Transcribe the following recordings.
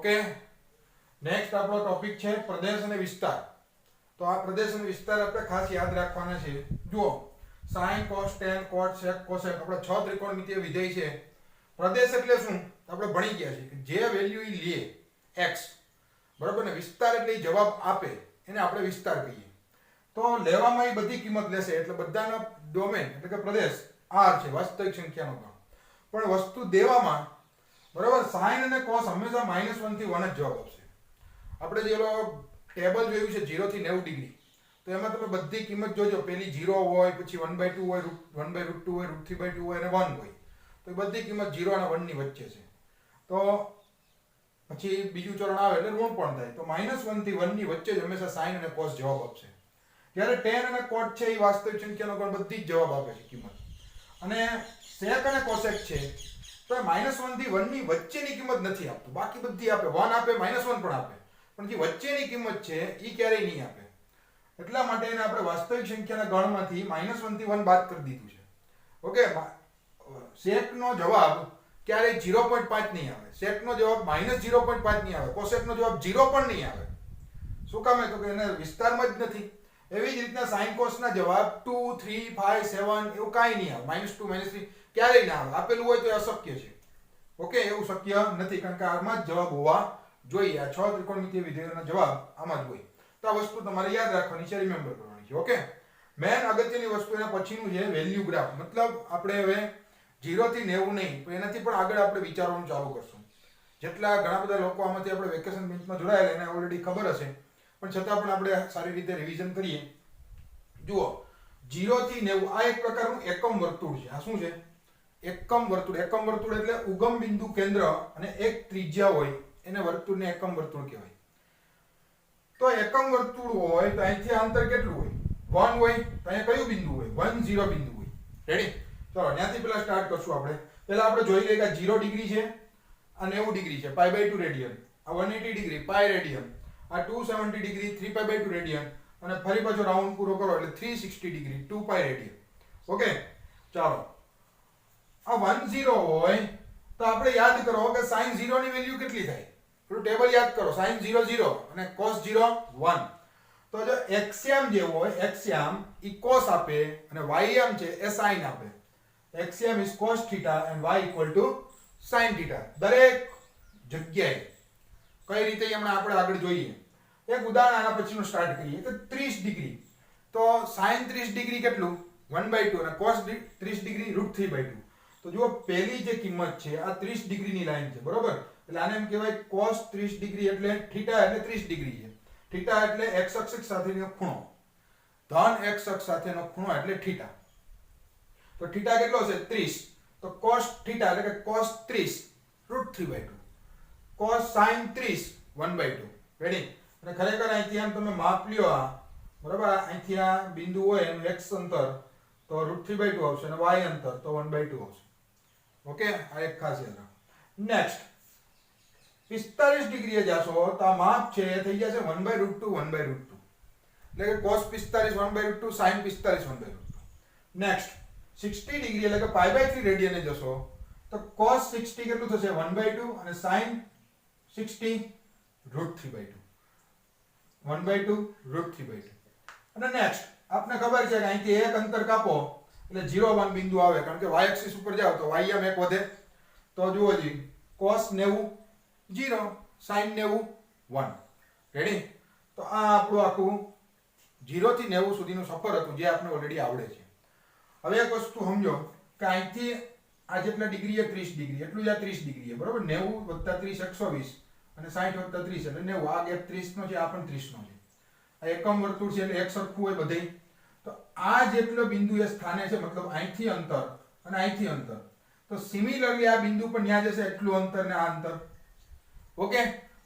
Okay, next આપણો topic છે પ્રદેશ અને વિસ્તાર. તો આ પ્રદેશ અને વિસ્તાર આપણે ખાસ યાદ રાખવાના છે. જુઓ, sin cos tan cot sec cosec આપણે 6 ત્રિકોણમિતિય વિધેય છે. પ્રદેશ એટલે શું? આપણે ભણી ગયા છે કે જે વેલ્યુ ઈ લે x, બરાબર ને, વિસ્તાર એટલે જવાબ આપે એને આપણે વિસ્તાર કહીએ. તો લેવામાં એ બધી કિંમત લેશે એટલે બધાનો ડોમેન એટલે કે પ્રદેશ r છે, વાસ્તવિક સંખ્યાનો ગણ. પણ વસ્તુ દેવામાં, બરાબર, sin અને cos હંમેશા -1 થી 1 જ જવાબ આપશે. આપણે જે ટેબલ જોયું છે 0 થી 90 ડિગ્રી, તો એમાં તમે બધી કિંમત જોજો. પેલી 0 હોય, પછી 1/2 હોય, 1/√2 હોય, √3/2 હોય અને 1 હોય. તો એ બધી કિંમત 0 અને 1 ની વચ્ચે છે. તો પછી બીજું ચરણ આવે એટલે ઋણ પણ થાય. તો -1 થી 1 ની વચ્ચે જ હંમેશા sin અને cos જવાબ આપશે. જ્યારે tan અને cot છે એ વાસ્તવિક સંખ્યાનો ગણ બધી જ જવાબ આપે છે કિંમત. અને sec અને cosec છે તો -1 થી 1 ની વચ્ચેની કિંમત નથી આપતું. બાકી બધી આપે, 1 આપે, -1 પણ આપે. પણ જે વચ્ચેની કિંમત છે એ ક્યારેય નહીં આપે. એટલા માટે એને આપણે વાસ્તવિક સંખ્યાના ગણમાંથી -1 થી 1 બાદ કરી દીધું છે. ઓકે, sec નો જવાબ ક્યારેય 0.5 નહીં આવે. sec નો જવાબ -0.5 નહીં આવે. cosec નો જવાબ 0 પણ નહીં આવે. શું કામ? તો કે એને વિસ્તારમાં જ નથી. એવી જ રીતના sin cos ના જવાબ 2 3 5 7 એવું કાંઈ નહીં આવે. -2 -3 ક્યારેય ના આવે. આપેલું હોય તો એ અશક્ય છે. ઓકે, એવું શક્ય નથી કારણ કે આમાં જ જવાબ હોવા જોઈએ. આ 6 ત્રિકોણમિતિય વિધેયોના જવાબ આમાં જ હોય. તો આ વસ્તુ તમારે યાદ રાખવાની છે, રિમેમ્બર કરવાની છે. ઓકે, મેન અગત્યની વસ્તુ એના પછીનું છે વેલ્યુ ગ્રાફ. મતલબ આપણે હવે 0 થી 90 નહીં પણ એનાથી પણ આગળ આપણે વિચારવાનું ચાલુ કરશું. જેટલા ઘણા બધા લોકો આમાંથી આપણે વેકેશન બેન્ચમાં જોડાયેલા એને ઓલરેડી ખબર હશે, પણ છતાં પણ આપણે સારી રીતે રિવિઝન કરીએ. જુઓ, 0 થી 90 આ એક પ્રકારનું એકમ વર્તુળ છે. આ શું છે? એકમ વર્તુળ. એકમ વર્તુળ એટલે ઉગમ બિંદુ કેન્દ્ર અને એક ત્રિજ્યા હોય એને વર્તુળને એકમ વર્તુળ કહેવાય. તો એકમ વર્તુળ હોય તો અહીંથી અંતર કેટલું હોય? 1 હોય. તો અહીંયા કયું બિંદુ હોય? 1 0 બિંદુ હોય. રેડી? ચલો ત્યાંથી પહેલા સ્ટાર્ટ કરશું આપણે. પહેલા આપણે જોઈ લઈએ કે 0 ડિગ્રી છે, આ 90 ડિગ્રી છે, π/2 રેડિયન, આ 180 ડિગ્રી π રેડિયન, આ 270 ડિગ્રી 3π/2 રેડિયન, અને ફરી પાછો રાઉન્ડ પૂરો કરો એટલે 360 ડિગ્રી 2π રેડિયન. ઓકે, ચાલો. આ 1 0 હોય તો આપણે યાદ કરો કે sin 0 ની વેલ્યુ કેટલી થાય? થોડું ટેબલ યાદ કરો. sin 0 0 અને cos 0 1. તો જો એક્સ્યામ જે હોય, એક્સ્યામ ઈ cos આપે અને વાયયામ છે એ sin આપે. એક્સ્યામ is cos θ and y equal to sin θ. દરેક જગ્યાએ કઈ રીતે હમણાં આપણે આગળ જોઈએ. એક ઉદાહરણ આના પછીનું સ્ટાર્ટ કરીએ. તો 30 ડિગ્રી, તો sin 30 ડિગ્રી કેટલું? 1/2 અને cos 30 ડિગ્રી √3/2. તો જુઓ, પહેલી જે કિંમત છે આ 30 ડિગ્રીની લાઈન છે, બરોબર? એટલે આને એમ કહેવાય cos 30 ડિગ્રી એટલે θ એટલે 30 ડિગ્રી છે. θ એટલે x અક્ષ સાથેનો ખૂણો, ધન x અક્ષ સાથેનો ખૂણો એટલે θ. તો θ કેટલો હશે? 30. તો cos θ એટલે કે cos 30 √3/2, cos sin 30 1/2. રેડી? અને ખરેખર અહીંથી આમ તમે માપ લ્યો આ, બરાબર, અહીંથી આ બિંદુ હોય એનું x અંતર તો √3/2 આવશે અને y અંતર તો 1/2 આવશે. ઓકે, આ એક ખાસ યાદ રાખો. નેક્સ્ટ 45 ડિગ્રીએ જાશો તો આ માપ છે એ થઈ જશે 1/√2 1/√2. એટલે કે cos 45 1/√2, sin 45 1/√2. નેક્સ્ટ 60 ડિગ્રી એટલે કે π/3 રેડિયને જશો તો cos 60 કેટલું થશે? 1/2 અને sin 60 √3/2. 1/2 √3/2. અને નેક્સ્ટ આપને ખબર છે કે અહીંથી એક અંતર કાપો એટલે 0 1 બિંદુ આવે કારણ કે y એક્સિસ ઉપર જાવ તો y આમ એક વધે. તો જુઓ જી, cos 90 0, sin 90 1. રેડી? તો આ આપણું આખું 0 થી 90 સુધીનું સફર હતું જે આપણે ઓલરેડી આવડે છે. હવે એક વસ્તુ સમજો કે અહીંથી આ જેટલા ડિગ્રી એ 30 ડિગ્રી એટલું જ આ 30 ડિગ્રી બરોબર. 90 + 30 120 અને 60 + 30 એટલે 90. આ ગેપ 30 નો છે, આ પણ 30 નો છે. આ એકમ વર્તુળ છે એટલે એક સરખું હોય બધે. તો આ જેટલો બિંદુ એ સ્થાને છે, મતલબ અહીંથી અંતર અને અહીંથી અંતર, તો સિમિલરલી આ બિંદુ પણ ન્યા જશે એટલું અંતર ને આ અંતર. ઓકે,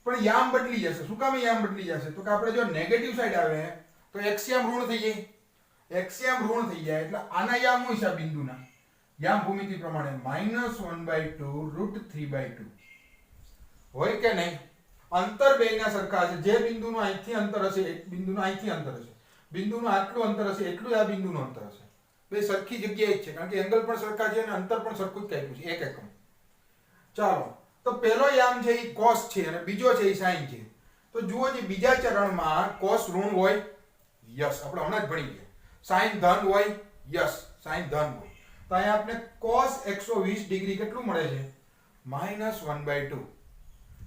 પણ યામ બદલી જશે. શું કામ યામ બદલી જશે? તો કે આપણે જો નેગેટિવ સાઈડ આવે તો એક્સ્યામ ઋણ થઈ જાય. એક્સ્યામ ઋણ થઈ જાય એટલે આના યામ હોય છે આ બિંદુના યામ ભૂમિતિ પ્રમાણે -1/2 √3/2 હોય કે નહીં? અંતર બેયના સરખા છે. જે બિંદુનું અહીંથી અંતર હશે એક બિંદુનું અહીંથી અંતર હશે, બિંદુનું આટલું અંતર હશે એટલું જ આ બિંદુનું અંતર હશે. બે સરખી જગ્યાએ જ છે કારણ કે એંગલ પણ સરખા છે અને અંતર પણ સરખું જ કાપ્યું છે, 1 એકમ. ચાલો, તો પહેલો યામ છે એ cos છે અને બીજો છે એ sin છે. તો જુઓ જે બીજા ચરણમાં cos ઋણ હોય, યસ આપણે હમણાં જ ભણી ગયા. sin ધન હોય, યસ sin ધન હોય. તો અહીંયા આપણે cos 120 ડિગ્રી કેટલું મળે છે? -1/2.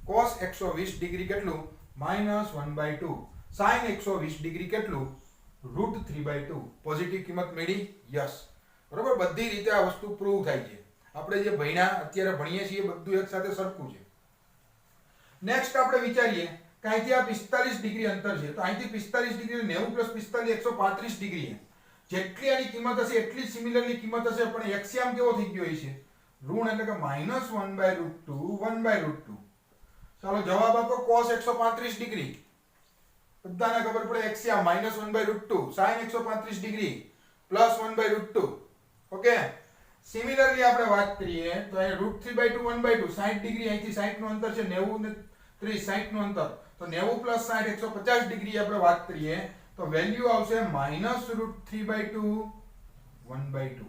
cos 120 ડિગ્રી કેટલું? -1/2. sin 120 ડિગ્રી કેટલું? √3/2. પોઝિટિવ કિંમત મળી, યસ. બરોબર, બધી રીતે આ વસ્તુ પ્રૂવ થાય છે. આપણે જે ભણ્યા અત્યારે ભણીએ છીએ બધું એક સાથે સરખું છે. નેક્સ્ટ આપણે વિચારીએ કે અહીંથી આ 45 ડિગ્રી અંતર છે, તો અહીંથી 45 ડિગ્રી 90 + 45 135 ડિગ્રી છે. જેટલી આની કિંમત હશે એટલી જ સિમિલરની કિંમત હશે, પણ એક્સિયમ કેવો થઈ ગયો છે? ઋણ, એટલે કે -1/√2 1/√2. ચાલો જવાબ આપો. cos 135 ડિગ્રી બધાને ખબર પડે Axiom -1/√2 sin 135 degree +1/√2. Okay, similarly આપણે વાત કરીએ તો અહીંયા √3/2 1/2 60 ડિગ્રી, અહીંથી 60 નું અંતર છે 90 ને 30 60 નું અંતર, તો 90 + 60 150 ડિગ્રી આપણે વાત કરીએ તો વેલ્યુ આવશે -√3/2 1/2.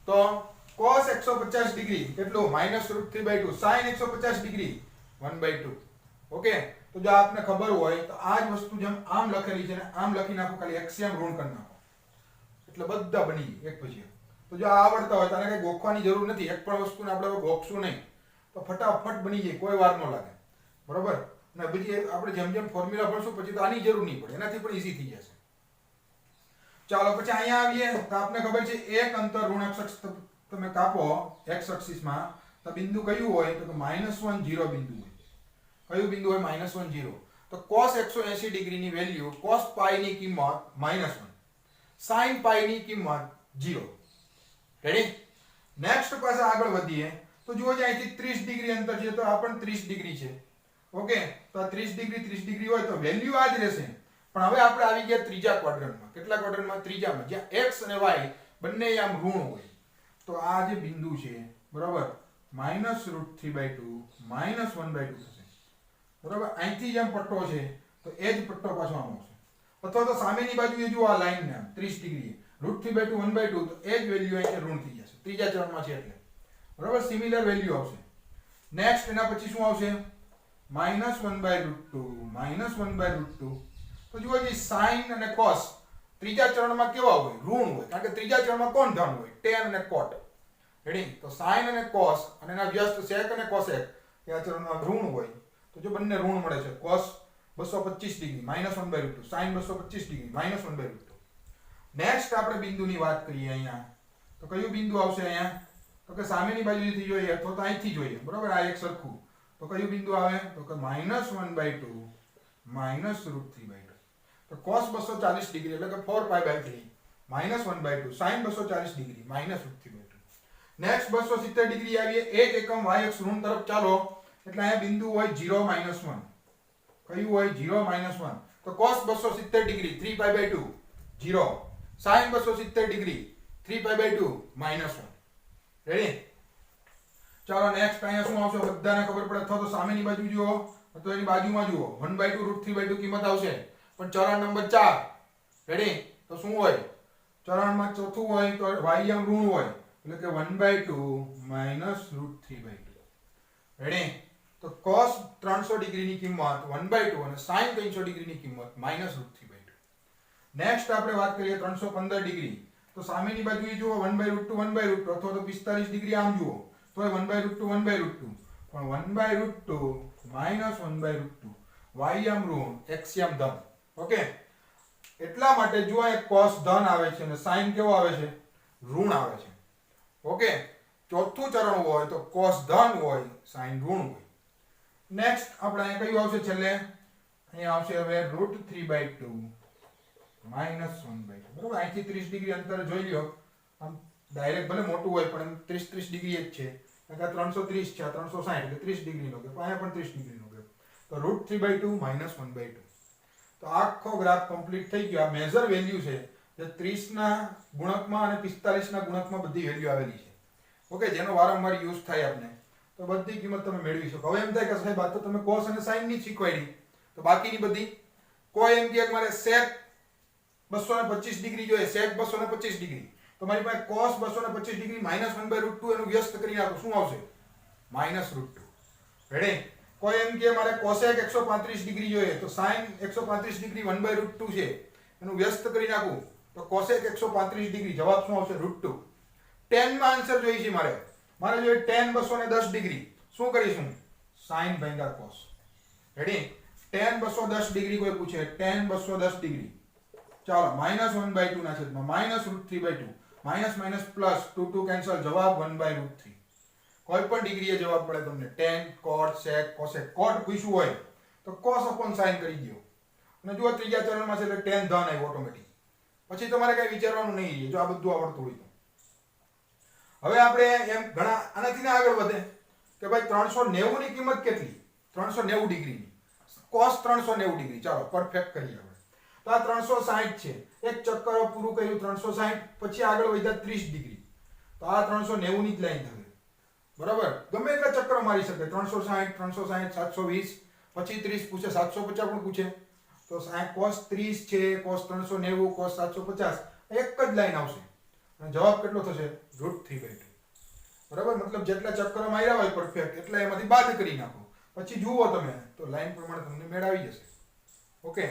તો cos 150 ડિગ્રી કેટલું? -√3/2. sin 150 degree 1/2. ઓકે, તો જો આપને ખબર હોય તો આ જ વસ્તુ જેમ આમ લખેલી છે ને આમ લખી નાખો, ખાલી એક્સિયમ ઋણ કરી નાખો એટલે બધા બની એક પછી એક. તો જો આ આવડતા હોય તને કઈ ગોખવાની જરૂર નથી, એક પણ વસ્તુને આપણે ગોખશું નહીં તો ફટાફટ બની જાય, કોઈ વાર ન લાગે. બરોબર, અને બીજી આપણે જેમ જેમ ફોર્મ્યુલા ભણશું પછી તો આની જરૂર નહીં પડે, એનાથી પણ ઈઝી થઈ જશે. ચાલો પછી અહીંયા આવીએ તો આપને ખબર છે એક અંતર ઋણ અક્ષ તમે કાપો x અક્ષિસમાં તો બિંદુ કયું હોય? તો -1 0 બિંદુ હોય. કયું બિંદુ હોય? -1 0. તો cos 180 ડિગ્રીની વેલ્યુ cos π ની કિંમત -1, sin π ની કિંમત 0. રેડી? નેક્સ્ટ પાછા આગળ વધીએ તો જુઓ જે અહીંથી 30 ડિગ્રી અંતર છે તો આ પણ 30 ડિગ્રી છે. ઓકે, તો આ 30 ડિગ્રી હોય તો વેલ્યુ આ જ રહેશે. પણ હવે આપણે આવી ગયા ત્રીજા ક્વાડ્રન્ટમાં. કેટલા ક્વાડ્રન્ટમાં? ત્રીજામાં, જ્યાં x અને y બંને આમ ઋણ હોય. તો આ જે બિંદુ છે બરાબર, -√3/2 -1/2 થશે. બરાબર, અહીંથી જેમ પટ્ટો છે તો એ જ પટ્ટો પાછો આમ આવશે. અથવા તો સામેની બાજુએ જો આ લાઈન ને 30 ડિગ્રી √3/2 1/2, તો એ જ વેલ્યુ અહીં ઋણ થઈ જશે. ત્રીજા ચરણમાં છે એટલે. બરાબર, સિમિલર વેલ્યુ આવશે. નેક્સ્ટ એના પછી શું આવશે? -1/√2 -1/√2. તો જુઓ જે sin અને cos ત્રીજા ચરણમાં કેવા હોય? ઋણ હોય, કારણ કે ત્રીજા ચરણમાં કોણ ધન હોય? tan અને cot. રેડી? તો sin અને cos અને એના વ્યસ્ત sec અને cosec એ આ ચરણમાં ઋણ હોય. તો જો બંને ઋણ મળે છે, cos 225 degree -1/√2, sin 225 degree -1/√2. Next આપણે બિંદુની વાત કરીએ અહીંયા, તો કયું બિંદુ આવશે અહીંયા? તો કે સામેની બાજુથી જોઈએ અથવા તો અહીંથી જોઈએ. બરોબર, આ એક સરખું. તો કયું બિંદુ આવે? તો કે -1/2 -√3/2. તો cos 240 ડિગ્રી એટલે કે 4π/3 -1/2 sin 240 ડિગ્રી -√3/2. નેક્સ્ટ 270 ડિગ્રી આવીએ, એક એકમ y અક્ષ ઋણ તરફ ચાલો એટલે અહીંયા બિંદુ હોય 0 -1. કયું હોય? 0 -1. તો cos 270 degree 3π/2 0, sin 270 degree 3π/2 -1. Ready? ચાલો નેક્સ્ટ અહીંયા શું આવશે? બધાને ખબર પડે. અથવા તો સામેની બાજુ જુઓ તો એની બાજુમાં જુઓ 1/2 √3/2 કિંમત આવશે. પણ ચરણ નંબર 4. રેડી? તો શું હોય? ચરણમાં ચોથું હોય તો y યામ ઋણ હોય, એટલે કે 1/2 -√3/2. રેડી? તો cos 300 ડિગ્રીની કિંમત 1/2 અને sin 300 ડિગ્રીની કિંમત -√3/2. નેક્સ્ટ આપણે વાત કરીએ 315 ડિગ્રી. તો સામેની બાજુએ જુઓ 1/√2 1/√2, અથવા તો 45 ડિગ્રી આમ જુઓ તો 1/√2 1/√2, પણ 1/√2 -1/√2 y યામ ઋણ x યામ ધન. ઓકે, એટલા માટે જો આ cos ધન આવે છે અને sin કેવો આવે છે? ઋણ આવે છે. ઓકે, ચોથું ચરણ હોય તો cos ધન હોય, sin ઋણ હોય. નેક્સ્ટ આપણે અહીંયા કયું આવશે છેલ્લે? અહીંયા આવશે હવે √3/2 -1/2. બરોબર, અહીંથી 30 ડિગ્રી અંતર જોઈ લ્યો. આમ ડાયરેક્ટ ભલે મોટું હોય પણ 30 ડિગ્રી જ છે. કારણ કે 330 છે, આ 360 એટલે 30 ડિગ્રીનો ગેપ. અહીંયા પણ 30 ડિગ્રીનો ગેપ. તો √3/2 -1/2. તો આખો ગ્રાફ કમ્પ્લીટ થઈ ગયો. આ મેજર વેલ્યુ છે જે 30 ના ગુણકમાં અને 45 ના ગુણકમાં બધી વેલ્યુ આવેલી છે. ઓકે, જેનો વારંવાર યુઝ થાય આપણે, તો બધી કિંમત તમે મેળવી શકો. હવે એમ થાય કે સાહેબ આ તો તમે cos અને sin ની શીખવાડી, તો બાકીની બધી કોઈ એમ કે મારે sec 225 ડિગ્રી જોઈએ, sec 225 ડિગ્રી, તમારી પાસે cos 225 ડિગ્રી -1/√2 એનું વ્યસ્ત કરી નાખો શું આવશે -√2. રેડી? કોઈ એમ કે મારે cosec 135 ડિગ્રી જોઈએ તો sin 135 ડિગ્રી 1/√2 છે એનું વ્યસ્ત કરી નાખું તો cosec 135 ડિગ્રી જવાબ શું આવશે √2. tan માં આન્સર જોઈએ છે મારે જોઈએ tan 210 ડિગ્રી શું કરીશું sin ભાગ્યા cos. રેડી? tan 210 ડિગ્રી કોઈ પૂછે tan 210 ડિગ્રી ચાલો -1/2 ના છેદમાં -√3/2 માઇનસ માઇનસ પ્લસ 2 2 કેન્સલ જવાબ 1/√3. કોઈ પણ ડિગ્રીએ જવાબ મળે તમને tan cot sec cosec cot પૂછ્યું હોય તો cos upon sin કરી દો અને જો ત્રીજા ચરણમાં છે એટલે tan ધન આવ્યો ઓટોમેટિક પછી તમારે કઈ વિચારવાનું નહીં જો આ બધું આવડતું હોય તો. હવે આપણે એમ ઘણા આનાથી આગળ વધે કે ભાઈ 390 ની કિંમત કેટલી 390 ડિગ્રીની cos 390 ડિગ્રી ચાલો પરફેક્ટ કરીએ આપણે. તો આ 360 છે એક ચક્કર પૂરું કર્યું 360 પછી આગળ વધ્યા 30 ડિગ્રી તો આ 390 ની જ લાઈન થશે બરાબર. ગમે એટલા ચક્કર મારી શકે 360 360 720 પછી 30 પૂછે 750 પણ પૂછે તો cos 30 છે cos 390 cos 750 એક જ લાઈન આવશે અને જવાબ કેટલો થશે √3/2 બરાબર. મતલબ જેટલા ચક્કર માર્યા હોય પરફેક્ટ એટલા એમાંથી બાદ કરી નાખો પછી જુઓ તમે તો લાઈન પ્રમાણે તમને મેળ આવી જશે. ઓકે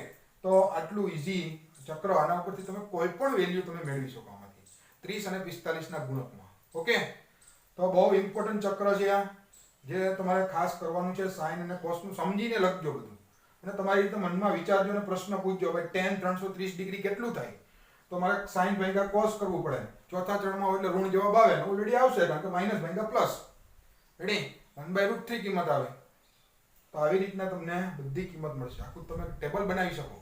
તો આટલું ઈઝી ચક્ર આના ઉપરથી તમે કોઈ પણ વેલ્યુ તમે મેળવી શકો આમાંથી 30 અને 45 ના ગુણકમાં. ઓકે તો બહુ ઇમ્પોર્ટન્ટ ચક્ર છે આ જે તમારે ખાસ કરવાનું છે. સાઇન અને કોસ નું સમજીને લખજો બધું અને તમારી રીતે મનમાં વિચારજો અને પ્રશ્ન પૂછજો ભાઈ tan 330 ડિગ્રી કેટલું થાય તો મારે સાઇન ભાગ્યા કોસ કરવું પડે ચોથા ચરણમાં હોય એટલે ઋણ જવાબ આવે ને ઓલરેડી આવશે કારણ કે માઇનસ ભાગ્યા પ્લસ. રેડી? 1/√3 કિંમત આવે તો આવી રીતના તમને બધી કિંમત મળશે. આખું તમે ટેબલ બનાવી શકો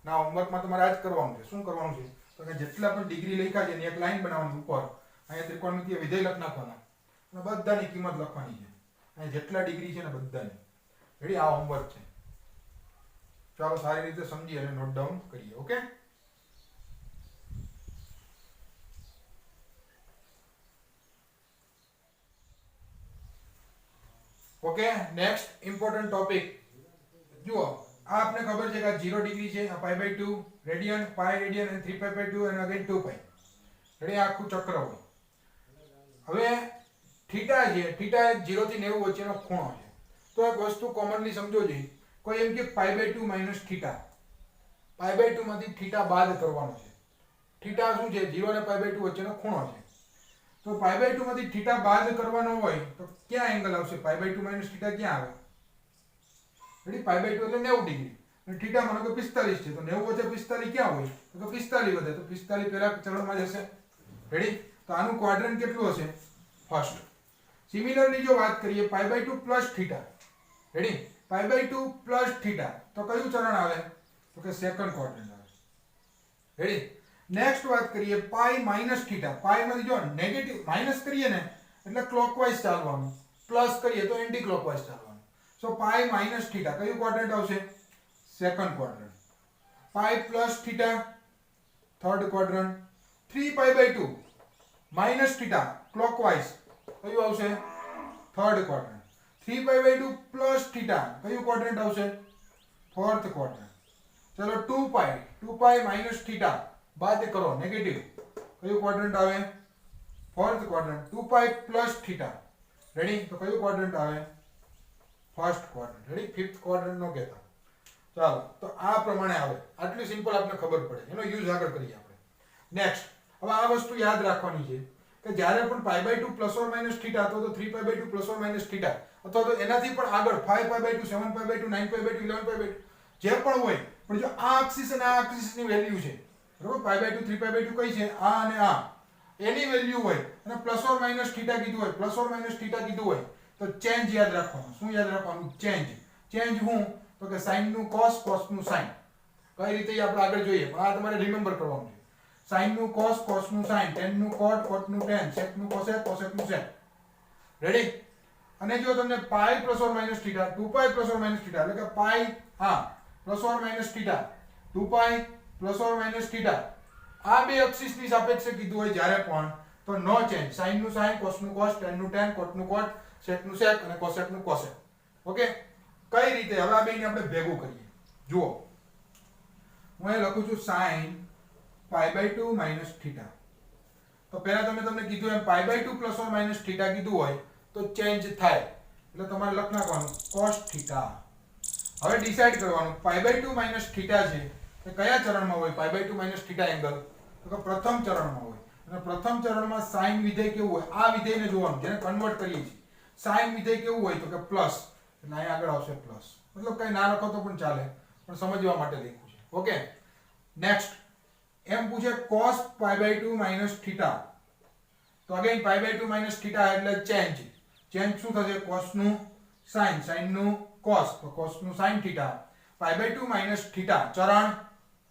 ના. હોમવર્કમાં તમારે આ જ કરવાનું છે. શું કરવાનું છે તો કે જેટલા પણ ડિગ્રી લખ્યા છે એની એક લાઈન બનાવવાની ઉપર અહીંયા ત્રિકોણમિતિય વિધેય લખ નાખવાના અને બધાની કિંમત લખવાની છે અહીંયા જેટલા ડિગ્રી છે ને બધાની. રેડી? આ હોમવર્ક છે. ચાલો સારી રીતે સમજી અને નોટ ડાઉન કરીએ. Okay okay next important topic જુઓ. આ આપને ખબર છે કે આ 0 ડિગ્રી છે આ π/2 રેડિયન π રેડિયન અને 3π/2 અને અગેન 2π. રેડી? આખું ચક્ર હોય. હવે થીટા છે થીટા એ 0 થી 90 વચ્ચેનો ખૂણો છે. તો એક વસ્તુ કોમનલી સમજો જોઈએ. કોઈ એમ કે π/2 માઈનસ થીટા π/2 માંથી થીટા બાદ કરવાનો છે. થીટા શું છે 0 અને π/2 વચ્ચેનો ખૂણો છે. તો π/2 માંથી થીટા બાદ કરવાનો હોય તો ક્યાં એંગલ આવશે π/2 માઈનસ થીટા ક્યાં આવે? રેડી? π/2 એટલે 90 ડિગ્રી અને થીટા માનો કે 45 છે તો 90 વચ્ચે 45 ક્યાં હોય તો 45 વધે તો 45 પહેલા ચરણમાં જશે. રેડી? તો આનું ક્વાડ્રન્ટ કેટલું હશે ફર્સ્ટ. સિમિલરલી જો વાત કરીએ π/2 plus theta. Ready? π/2 plus theta તો કયું ચરણ આવે તો કે સેકન્ડ ક્વાડ્રન્ટ આવે. રેડી? નેક્સ્ટ વાત કરીએ પાઈ માઈનસ થીટા. પાઈ માંથી જો નેગેટિવ માઈનસ કરીએ ને એટલે ક્લોકવાઇઝ ચાલવાનું પ્લસ કરીએ તો એન્ટી ક્લોકવાઇઝ ચાલવાનું. સો પાઈ માઈનસ થીટા કયું ક્વાડ્રન્ટ આવશે second quadrant. Pi plus theta third quadrant. 3π/2 minus theta clockwise કયું આવશે થર્ડ ક્વાડ્રન્ટ. 3π/2 પ્લસ થીટા કયું ક્વાડ્રન્ટ આવશે ફોર્થ ક્વાડ્રન્ટ. ચલો 2π માઈનસ થીટા બાદ કરો નેગેટિવ કયું ક્વાડ્રન્ટ આવે fourth quadrant. 2π plus theta ready તો કયું ક્વાડ્રન્ટ આવે first quadrant. Ready? Fifth quadrant નો કહેતા. ચાલો તો આ પ્રમાણે આવે. આટલું સિમ્પલ આપને ખબર પડે એનો યુઝ આગળ કરીએ આપણે. નેક્સ્ટ હવે આ વસ્તુ યાદ રાખવાની છે કે જ્યારે પણ π/2 પ્લસ ઓર માઈનસ થીટા અથવા તો 3π/2 પ્લસ ઓર માઈનસ થીટા અથવા તો એનાથી પણ આગળ 5π/2 7π/2 9π/2 11π/2 જે પણ હોય પણ જો આ એક્સિસ અને આ એક્સિસની વેલ્યુ છે બરોબર π/2 3π/2 કઈ છે આ અને આ એની વેલ્યુ હોય અને પ્લસ ઓર માઈનસ થીટા કીધું હોય પ્લસ ઓર માઈનસ થીટા કીધું હોય તો ચેન્જ યાદ રાખવાનું. શું યાદ રાખવાનું ચેન્જ. ચેન્જ હું તો કે sin નું cos cos નું sin. કઈ રીતે આપણે આગળ જોઈએ પણ આ તમારે રિમેમ્બર કરવાનું છે. sin નું cos cos નું sin tan નું cot cot નું tan sec નું cosec cosec નું sec. રેડી? અને જો તમને pi plus or minus theta 2π plus or minus theta એટલે કે pi plus or minus theta 2π plus or minus theta આ બે એક્સિસ ની સાપેક્ષે કીધું હોય જ્યારે પણ તો નો ચેન્જ. sin નું sin cos નું cos tan નું tan cot નું cot sec નું sec અને cosec નું cosec. ઓકે કઈ રીતે હવે આ બેને આપણે ભેગું કરીએ. જુઓ હું અહીં લખું છું sin π/2 માઈનસ થીટા તો પહેલા તમને કીધું એમ π/2 પ્લસ ઓર માઇનસ થીટા કીધું હોય તો ચેન્જ થાય એટલે તમારે લખ નાખવાનું cos થીટા. હવે ડિસાઈડ કરવાનું π/2 માઇનસ થીટા છે તે કયા ચરણમાં હોય π/2 માઇનસ થીટા એંગલ? તો કે પ્રથમ ચરણમાં હોય. અને પ્રથમ ચરણમાં sin વિધેય કેવું હોય? આ વિધેયને જોવાનું જેને કન્વર્ટ કરીએ છીએ. sin વિધેય કેવું હોય? તો કે પ્લસ, એટલે અહીંયા આગળ આવશે પ્લસ. મતલબ કઈ ના લખો તો પણ ચાલે, પણ સમજવા માટે લખ્યું છે. ઓકે, નેક્સ્ટ એમ પૂછે cos π/2 માઇનસ થીટા. તો અગેન π/2 માઇનસ થીટા એટલે ચેન્જ. ચેન્જ શું થશે? cos નું sin, sin નું cos, તો cos નું sin થીટા. π/2 માઇનસ થીટા ચરણ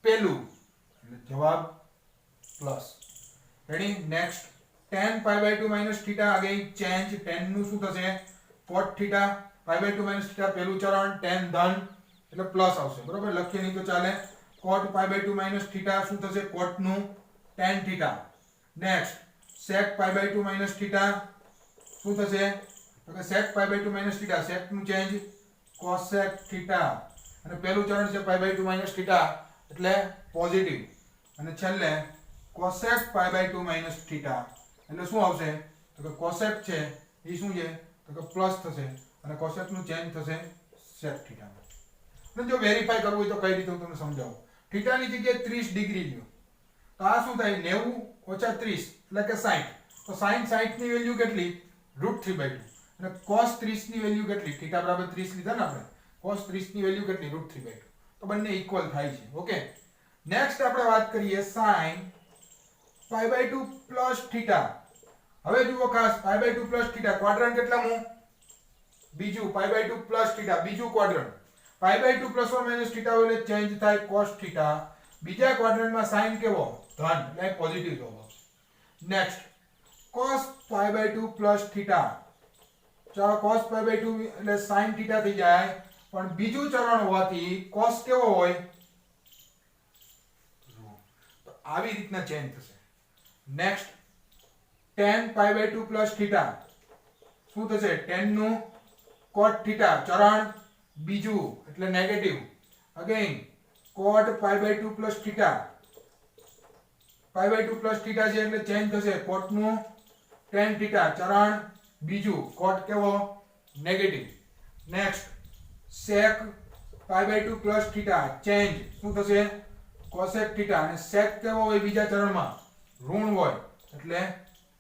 પેલું એટલે જવાબ plus. Ready? Next tan π/2 minus theta again change. tan નું શું થશે? cot theta. π/2 માઇનસ થીટા પેલું ચરણ, tan ધન એટલે પ્લસ આવશે. બરોબર, લખીએ નહીં તો ચાલે. cot π/2 માઇનસ થીટા શું થશે? cot નું tan theta. Next sec π/2 minus theta શું થશે? તો કે sec π/2 માઇનસ થીટા, sec નું ચેન્જ cosec થીટા. અને પેલું ચરણ છે π/2 માઇનસ થીટા એટલે પોઝિટિવ. અને છેલ્લે cosec π/2 માઇનસ થીટા એટલે શું આવશે? તો કે cosec છે એ શું છે? તો કે પ્લસ થશે અને cosec નું ચેન્જ થશે sec થીટા. અને જો વેરીફાઈ કરવું હોય તો કઈ રીતે હું તમને સમજાવું. થીટાની જગ્યાએ 30 ડિગ્રી લ્યો તો આ શું થાય? 90 ઓછા 30 એટલે કે 60. તો sin 60 ની વેલ્યુ કેટલી? √3/2. અને cos 30 ની વેલ્યુ કેટલી? થીટા બરાબર 30 લીધા ને આપણે. cos 30 ની વેલ્યુ કેટલી? √3/2. તો બંને ઇક્વલ થાય છે. ઓકે, નેક્સ્ટ આપણે વાત કરીએ sin π/2 પ્લસ થીટા. હવે જુઓ ખાસ, π/2 પ્લસ થીટા ક્વાડ્રન્ટ કેટલામું? બીજું. π/2 પ્લસ થીટા બીજું quadrant. π/2 plus or minus theta હોય એટલે ચેન્જ થાય cos થીટા. બીજા ક્વાડ્રન્ટમાં sin કેવો? ધન, એટલે પોઝિટિવ જવાબ આવશે. Next cos π/2 plus theta. ચાલો cos π/2 એટલે sin થીટા થઈ જાય, પણ બીજું ચરણ હોવાથી cos કેવો હોય? તો આવી રીતના ચેન્જ થશે. નેક્સ્ટ tan π/2 પ્લસ થીટા શું થશે? tan નું cot થીટા ચરણ બીજું એટલે negative. Again cot π/2 plus theta. π/2 plus theta છે એટલે ચેન્જ થશે cot નું tan થીટા ચરણ બીજું. cot કેવો? Negative. Next sec π/2 plus theta change શું થશે? cosec theta. અને sec કેવો હોય? બીજા ચરણમાં ઋણ હોય એટલે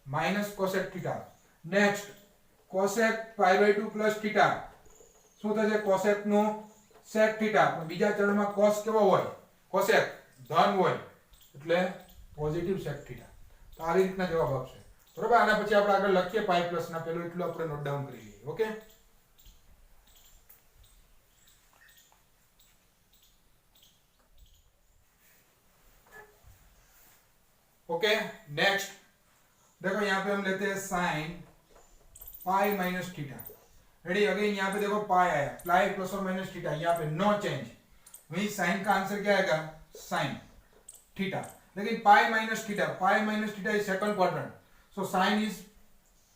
minus cosec theta. Next cosec π/2 plus theta શું થશે? cosec નું sec થીટા. પણ બીજા ચરણમાં cos કેવો હોય? cosec ધન હોય એટલે પોઝિટિવ sec થીટા. તો આવી રીતના જવાબ આવશે. બરોબર, આના પછી આપણે આગળ લખીએ પાઈ પ્લસ ના, પેલું એટલું આપણે નોટ ડાઉન કરી લઈએ. ઓકે, ओके नेक्स्ट देखो यहाँ पे हम लेते हैं sine pi minus theta. Ready? Again यहाँ पे देखो पाई आया, पाई प्लस और माइनस थीटा, यहाँ पे नो चेंज. वही साइन का आंसर क्या आएगा? Sine theta. लेकिन pi minus theta is second quadrant, so sine is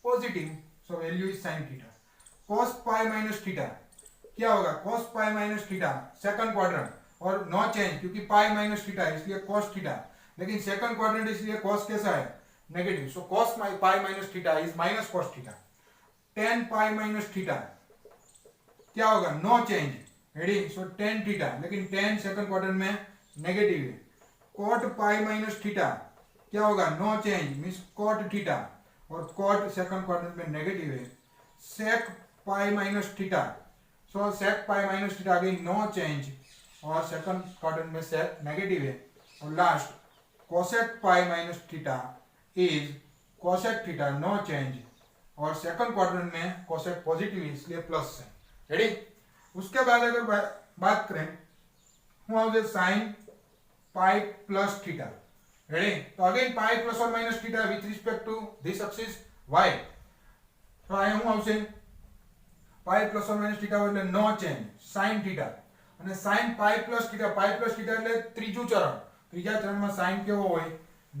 positive, so value is sine theta. cos pi minus theta क्या होगा? cos pi minus theta second quadrant और no change, क्योंकि pi minus theta है इसलिए cos theta. लेकिन second quadrant इसलिए cos कैसा है? Negative. So cos pi minus theta is minus cos theta. tan pi minus theta क्या होगा? No change. Ready? So tan theta, लेकिन tan सेकंड क्वाड्रेंट में नेगेटिव है. cot पाई माइनस थीटा क्या होगा? No change, means cot theta, और cot second quadrant में negative है. sec pi minus theta, so sec pi minus theta again no change, और second quadrant में sec negative है. और last cosec pi minus theta is cosec theta no change, और second quadrant में cosec positive है इसलिए plus है. Ready? उसके बाद अगर बात करें sin pi plus theta. Ready? तो अगेन पाई प्लस और minus theta with respect to this axis y. तो आया हूं આવશે pi plus or minus theta એટલે નો ચેન્જ sin થીટા. અને sin પાઈ પ્લસ થીટા એટલે ત્રીજું ચરણ. ત્રીજા ચરણમાં sin કેવો હોય?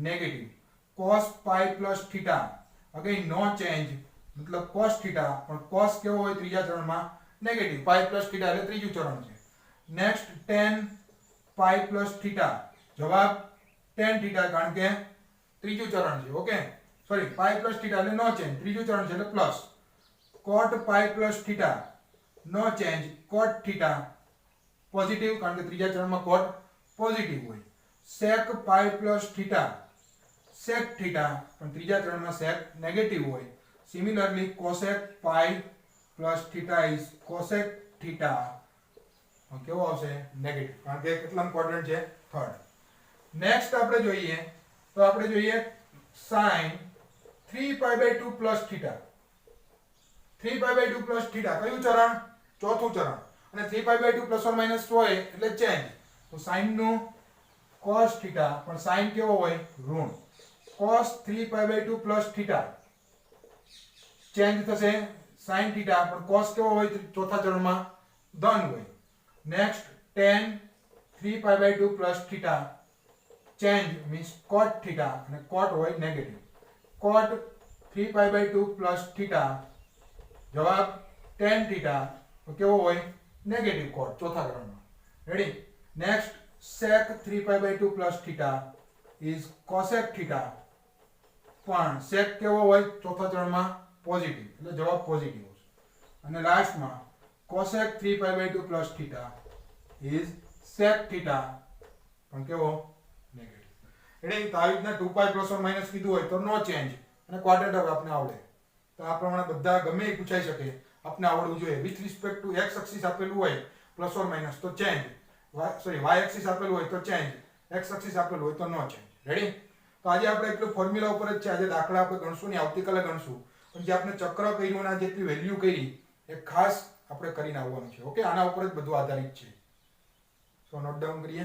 Negative. cos pi plus theta again no change, मतलब cos થીટા, પણ cos કેવો હોય ત્રીજા ચરણમાં? નેગેટિવ. પાઈ પ્લસ થીટા એટલે ત્રીજું ચરણ છે. Next tan pi plus theta, જવાબ tan થીટા, કારણ કે ત્રીજું ચરણ છે. Okay, sorry pi plus theta એટલે નો ચેન્જ, ત્રીજું ચરણ છે એટલે plus, cot pi plus theta no change, cot theta positive કારણ કે ત્રીજા ચરણમાં કોટ પોઝિટિવ હોય, sec pi plus theta sec theta પણ ત્રીજા ચરણમાં સેક નેગેટિવ હોય, similarly cosec pi plus theta is cosec theta કેવો આવશે નેગેટિવ કારણ કે કેટલામું ક્વોડ્રન્ટ છે થર્ડ. નેક્સ્ટ આપણે જોઈએ તો આપણે જોઈએ sin 3π/2 plus theta, 3π/2 plus theta કયું ચરણ ચોથું ચરણ અને 3π/2 પ્લસ ઓર માઈનસ હોય એટલે ચેન્જ, તો sin નું cos થીટા પણ sin કેવો હોય ઋણ, cos 3π/2 પ્લસ થીટા ચેન્જ થશે sin થીટા પણ cos કેવો હોય ચોથા ચરણમાં ધન હોય. Next tan 3π/2 plus theta change means cot theta અને cot હોય નેગેટિવ, cot 3π/2 પ્લસ થીટા જવાબ tan થીટા તો કેવો હોય નેગેટિવ cot ચોથા ચરણમાં. Ready. Next sec 3π/2 plus theta is cosec theta પણ sec કેવો હોય ચોથા ચરણમાં પોઝિટિવ એટલે જવાબ પોઝિટિવ હશે. અને લાસ્ટમાં cosec 3π/2 plus theta is sec theta પણ કેવો નેગેટિવ. એટલે તો આવી રીતના 2π પ્લસ ઓર માઈનસ કીધું હોય તો નો ચેન્જ અને ક્વાડ્રન્ટ હવે આપને આવડે તો આ પ્રમાણે બધા ગમે એ પૂછાઈ શકે, આપને આવડવું જોઈએ. With respect to x axis આપેલું હોય પ્લસ ઓર માઈનસ તો ચેન્જ, સોરી y એક્સિસ આપેલું હોય તો ચેન્જ, x એક્સિસ આપેલું હોય તો નો ચેન્જ. રેડી. તો આજે આપણે એટલું ફોર્મ્યુલા ઉપર જ છે, આજે દાખલા આપણે ગણશું નહીં, આવતીકાલે ગણશું, પણ જે આપણે ચક્ર કર્યું અને જેટલી વેલ્યુ કરી એ ખાસ આપણે કરીને આવવાનું છે. ઓકે, આના ઉપર જ બધું આધારિત છે. સો નોટ ડાઉન કરીએ.